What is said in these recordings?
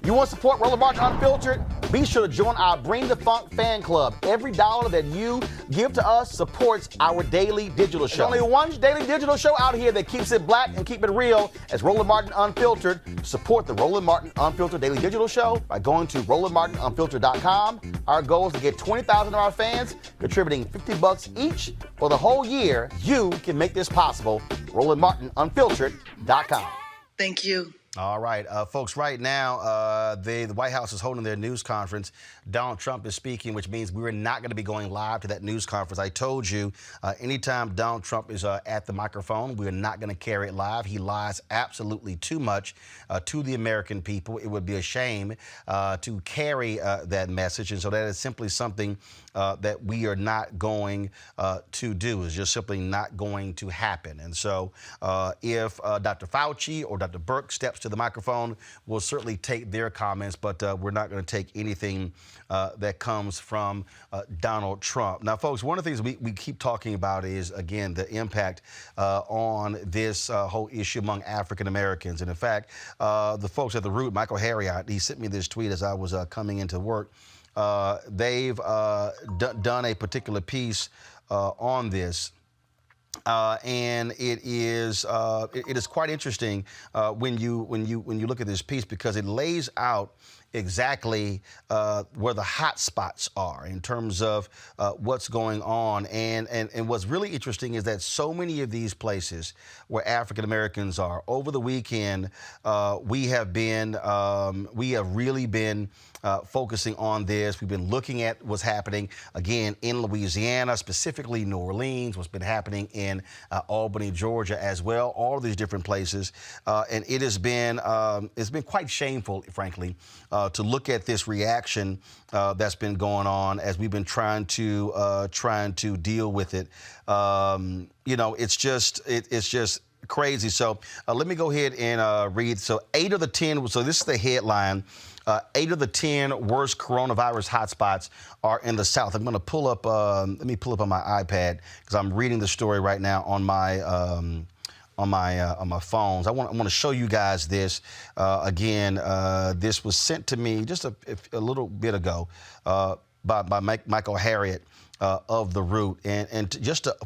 You want to support Roland Martin Unfiltered? Be sure to join our Bring the Funk fan club. Every dollar that you give to us supports our daily digital show. There's only one daily digital show out here that keeps it black and keep it real as Roland Martin Unfiltered. Support the Roland Martin Unfiltered daily digital show by going to RolandMartinUnfiltered.com. Our goal is to get 20,000 of our fans contributing $50 each for the whole year. You can make this possible. RolandMartinUnfiltered.com. Thank you. All right, folks, right now, the White House is holding their news conference. Donald Trump is speaking, which means we're not going to be going live to that news conference. I told you, anytime Donald Trump is at the microphone, we're not going to carry it live. He lies absolutely too much to the American people. It would be a shame to carry that message. And so that is simply something that we are not going to do. It's just simply not going to happen. And so if Dr. Fauci or Dr. Burke steps to the microphone, we'll certainly take their comments, but we're not going to take anything that comes from Donald Trump. Now, folks, one of the things we keep talking about is, again, the impact on this whole issue among African Americans. And in fact, the folks at the Root, Michael Harriot, he sent me this tweet as I was coming into work. They've done a particular piece on this. And it is quite interesting when you look at this piece, because it lays out exactly where the hot spots are in terms of what's going on. And what's really interesting is that so many of these places where African Americans are, over the weekend, we have really been focusing on this. We've been looking at what's happening, again, in Louisiana, specifically New Orleans, what's been happening in Albany, Georgia as well, all of these different places. And it has been, it's been quite shameful, frankly, to look at this reaction that's been going on as we've been trying to deal with it. You know, it's just crazy. So let me go ahead and read. So 8 of the 10, so this is the headline. 8 of the 10 worst coronavirus hotspots are in the South. I'm going to pull up, let me pull up on my iPad because I'm reading the story right now on my phones. I want to show you guys this again. This was sent to me just a little bit ago by Michael Harriot of the Root, and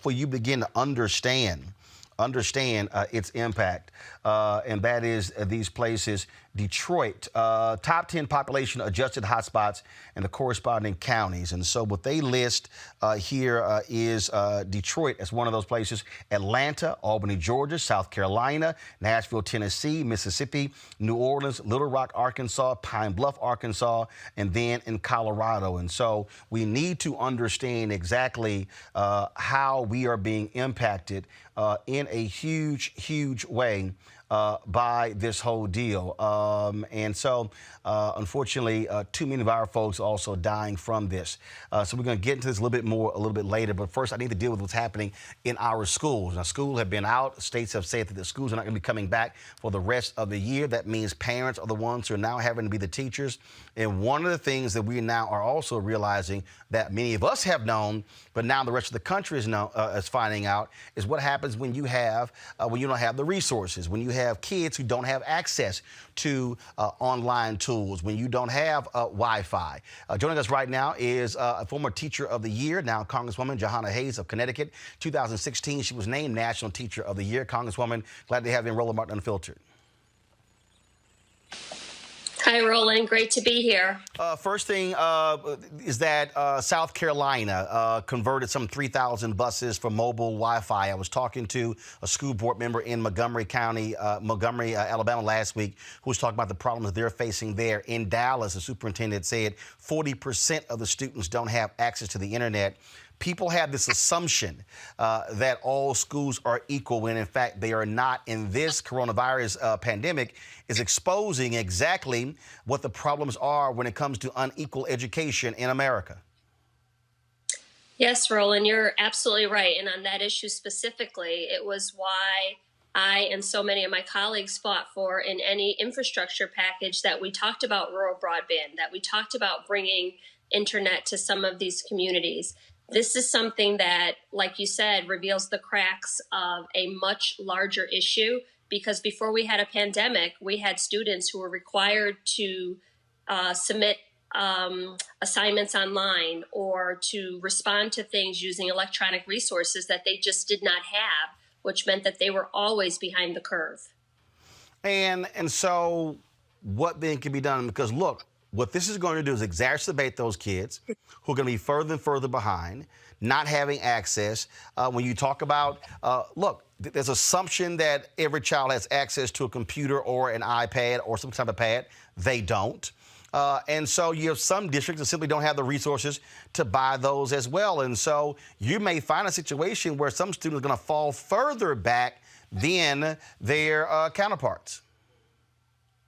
for you to begin to understand its impact, and that is these places. Detroit, top 10 population adjusted hotspots and the corresponding counties. And so what they list here is Detroit as one of those places, Atlanta, Albany, Georgia, South Carolina, Nashville, Tennessee, Mississippi, New Orleans, Little Rock, Arkansas, Pine Bluff, Arkansas, and then in Colorado. And so we need to understand exactly how we are being impacted in a huge way by this whole deal. And so, unfortunately, too many of our folks are also dying from this. So we're going to get into this a little bit later. But first, I need to deal with what's happening in our schools. Now, schools have been out. States have said that the schools are not going to be coming back for the rest of the year. That means parents are the ones who are now having to be the teachers. And one of the things that we now are also realizing that many of us have known, but now the rest of the country is finding out, is what happens when you don't have the resources, when you have kids who don't have access to online tools, when you don't have Wi-Fi. Joining us right now is a former Teacher of the Year, now Congresswoman Jahana Hayes of Connecticut. 2016, she was named National Teacher of the Year. Congresswoman, glad to have you in Roland Martin Unfiltered. Hi, Roland. Great to be here. First thing is that South Carolina converted some 3,000 buses for mobile Wi-Fi. I was talking to a school board member in Montgomery County, Alabama last week, who was talking about the problems they're facing there. In Dallas, the superintendent said 40% of the students don't have access to the internet. People have this assumption that all schools are equal when, in fact, they are not. And this coronavirus pandemic is exposing exactly what the problems are when it comes to unequal education in America. Yes, Roland, you're absolutely right. And on that issue specifically, it was why I and so many of my colleagues fought for in any infrastructure package that we talked about rural broadband, that we talked about bringing internet to some of these communities. This is something that, like you said, reveals the cracks of a much larger issue because before we had a pandemic, we had students who were required to submit assignments online or to respond to things using electronic resources that they just did not have, which meant that they were always behind the curve. And so what then can be done? Because look, what this is going to do is exacerbate those kids who are going to be further and further behind, not having access. When you talk about, look, there's assumption that every child has access to a computer or an iPad or some type of pad. They don't. And so you have some districts that simply don't have the resources to buy those as well. And so you may find a situation where some students are going to fall further back than their counterparts.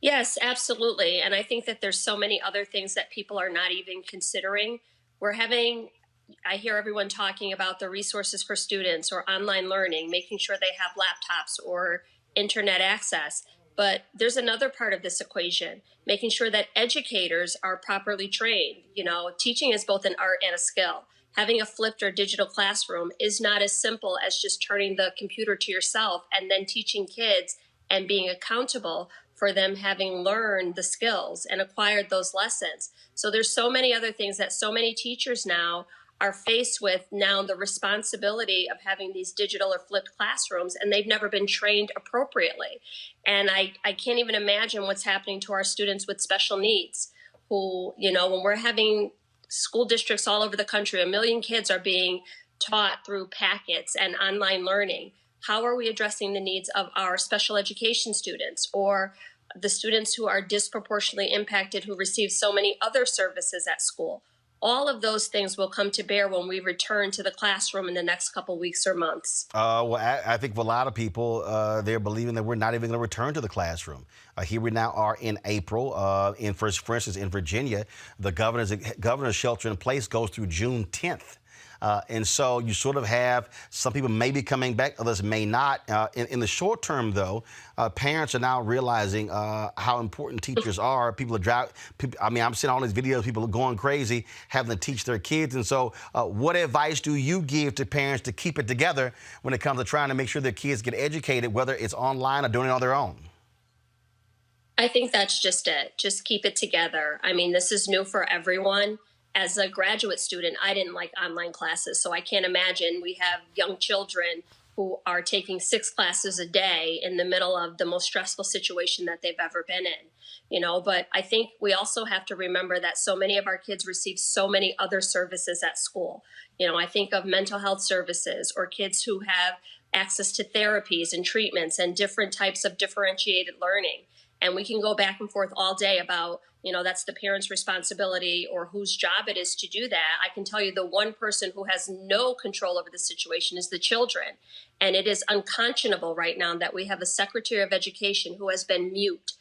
Yes, absolutely. And I think that there's so many other things that people are not even considering. I hear everyone talking about the resources for students or online learning, making sure they have laptops or internet access. But there's another part of this equation, making sure that educators are properly trained. Teaching is both an art and a skill. Having a flipped or digital classroom is not as simple as just turning the computer to yourself and then teaching kids and being accountable for them having learned the skills and acquired those lessons. So there's so many other things that so many teachers now are faced with now, the responsibility of having these digital or flipped classrooms, and they've never been trained appropriately. And I can't even imagine what's happening to our students with special needs who, when we're having school districts all over the country, 1 million kids are being taught through packets and online learning. How are we addressing the needs of our special education students or the students who are disproportionately impacted who receive so many other services at school? All of those things will come to bear when we return to the classroom in the next couple weeks or months. Well, I think for a lot of people, they're believing that we're not even going to return to the classroom. Here we now are in April. For instance, in Virginia, the governor's shelter in place goes through June 10th. And so you sort of have some people may be coming back, others may not. In the short term, though, parents are now realizing how important teachers are. I'm seeing all these videos, people are going crazy, having to teach their kids. And so what advice do you give to parents to keep it together when it comes to trying to make sure their kids get educated, whether it's online or doing it on their own? I think that's just it. Just keep it together. I mean, this is new for everyone. As a graduate student, I didn't like online classes, so I can't imagine. We have young children who are taking 6 classes a day in the middle of the most stressful situation that they've ever been in. But I think we also have to remember that so many of our kids receive so many other services at school. I think of mental health services or kids who have access to therapies and treatments and different types of differentiated learning. And we can go back and forth all day about, that's the parent's responsibility or whose job it is to do that. I can tell you the one person who has no control over the situation is the children. And it is unconscionable right now that we have a Secretary of Education who has been mute.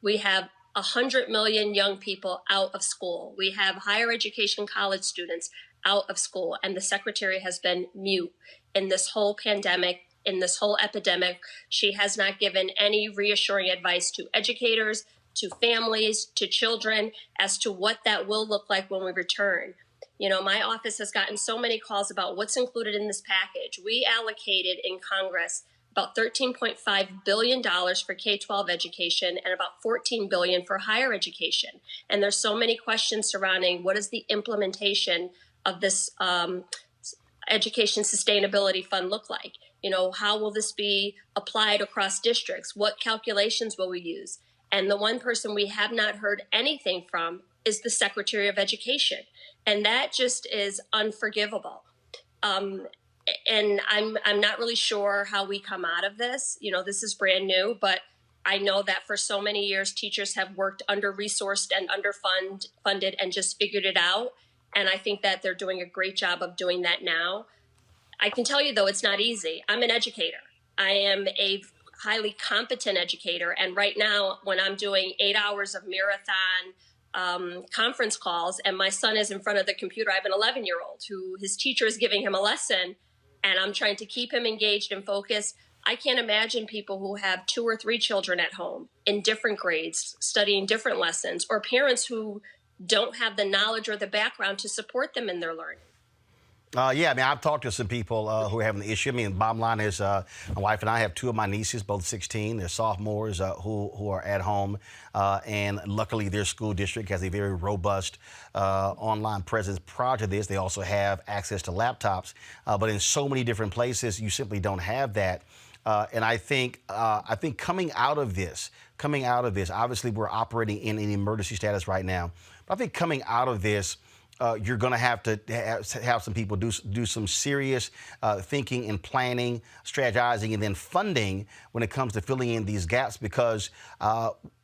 We have 100 million young people out of school. We have higher education college students out of school. And the Secretary has been mute in this whole pandemic. In this whole epidemic, she has not given any reassuring advice to educators, to families, to children as to what that will look like when we return. My office has gotten so many calls about what's included in this package. We allocated in Congress about $13.5 billion for K-12 education and about $14 billion for higher education. And there's so many questions surrounding what is the implementation of this Education Sustainability Fund look like? How will this be applied across districts? What calculations will we use? And the one person we have not heard anything from is the Secretary of Education. And that just is unforgivable. And I'm not really sure how we come out of this. This is brand new, but I know that for so many years, teachers have worked under-resourced and underfunded and just figured it out. And I think that they're doing a great job of doing that now. I can tell you, though, it's not easy. I'm an educator. I am a highly competent educator. And right now, when I'm doing 8 hours of marathon conference calls and my son is in front of the computer, I have an 11-year-old who his teacher is giving him a lesson and I'm trying to keep him engaged and focused. I can't imagine people who have 2 or 3 children at home in different grades, studying different lessons, or parents who don't have the knowledge or the background to support them in their learning. Yeah, I mean, I've talked to some people who are having the issue. I mean, bottom line is my wife and I have two of my nieces, both 16. They're sophomores who are at home. And luckily, their school district has a very robust online presence. Prior to this, they also have access to laptops. But in so many different places, you simply don't have that. And I think coming out of this, obviously we're operating in an emergency status right now. But I think coming out of this, you're going to have some people do some serious thinking and planning, strategizing, and then funding when it comes to filling in these gaps, because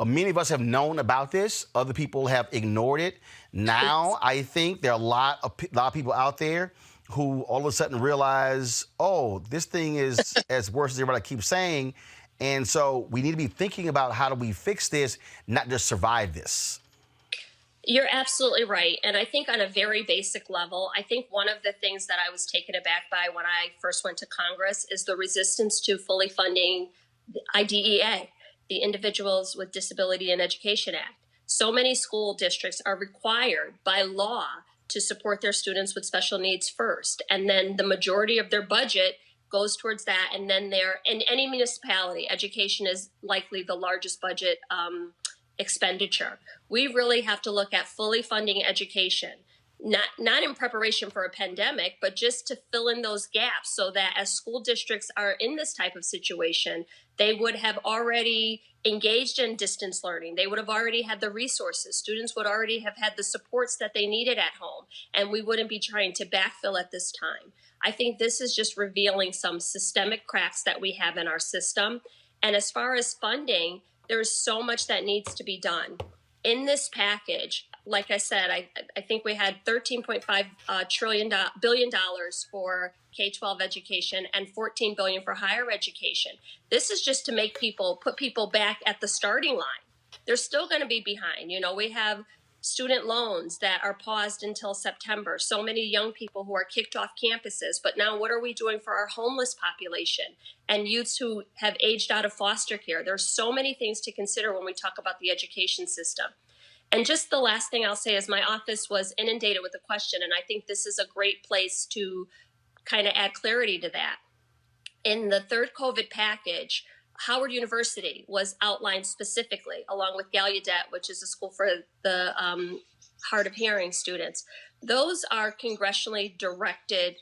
many of us have known about this. Other people have ignored it. Now, I think there are a lot of people out there who all of a sudden realize, oh, this thing is as worse as everybody keeps saying. And so we need to be thinking about how do we fix this, not just survive this. You're absolutely right. And I think on a very basic level, I think one of the things that I was taken aback by when I first went to Congress is the resistance to fully funding the IDEA, the Individuals with Disability in Education Act. So many school districts are required by law to support their students with special needs first. And then the majority of their budget goes towards that. And then in any municipality, education is likely the largest budget expenditure. We really have to look at fully funding education, not in preparation for a pandemic, but just to fill in those gaps so that as school districts are in this type of situation, they would have already engaged in distance learning. They would have already had the resources. Students would already have had the supports that they needed at home, and we wouldn't be trying to backfill at this time. I think this is just revealing some systemic cracks that we have in our system. And as far as funding, there's so much that needs to be done. In this package, like I said, I think we had $13.5 billion for K-12 education and $14 billion for higher education. This is just to put people back at the starting line. They're still going to be behind. You know, we have student loans that are paused until September. So many young people who are kicked off campuses. But now what are we doing for our homeless population and youths who have aged out of foster care? There's so many things to consider when we talk about the education system. And just the last thing I'll say is my office was inundated with a question, and I think this is a great place to kind of add clarity to that. In the third COVID package, Howard University was outlined specifically, along with Gallaudet, which is a school for the hard of hearing students. Those are congressionally directed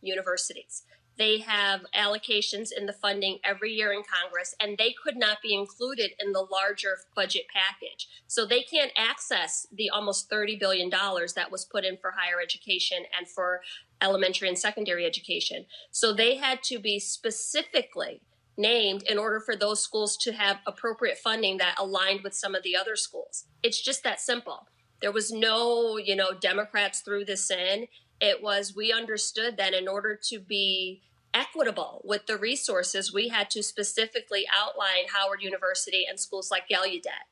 universities. They have allocations in the funding every year in Congress, and they could not be included in the larger budget package. So they can't access the almost $30 billion that was put in for higher education and for elementary and secondary education. So they had to be specifically named in order for those schools to have appropriate funding that aligned with some of the other schools. It's just that simple. There was no, Democrats threw this in. It was, we understood that in order to be equitable with the resources, we had to specifically outline Howard University and schools like Gallaudet.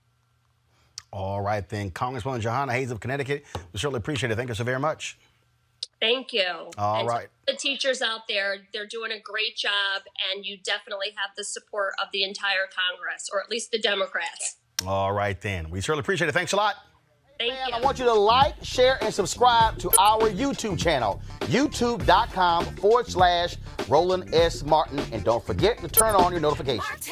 All right, then. Congresswoman Jahana Hayes of Connecticut, we certainly appreciate it. Thank you so very much. Thank you. All right. The teachers out there, they're doing a great job, and you definitely have the support of the entire Congress, or at least the Democrats. All right, then. We certainly appreciate it. Thanks a lot. Thank you. I want you to like, share, and subscribe to our YouTube channel, youtube.com/Roland S. Martin. And don't forget to turn on your notifications.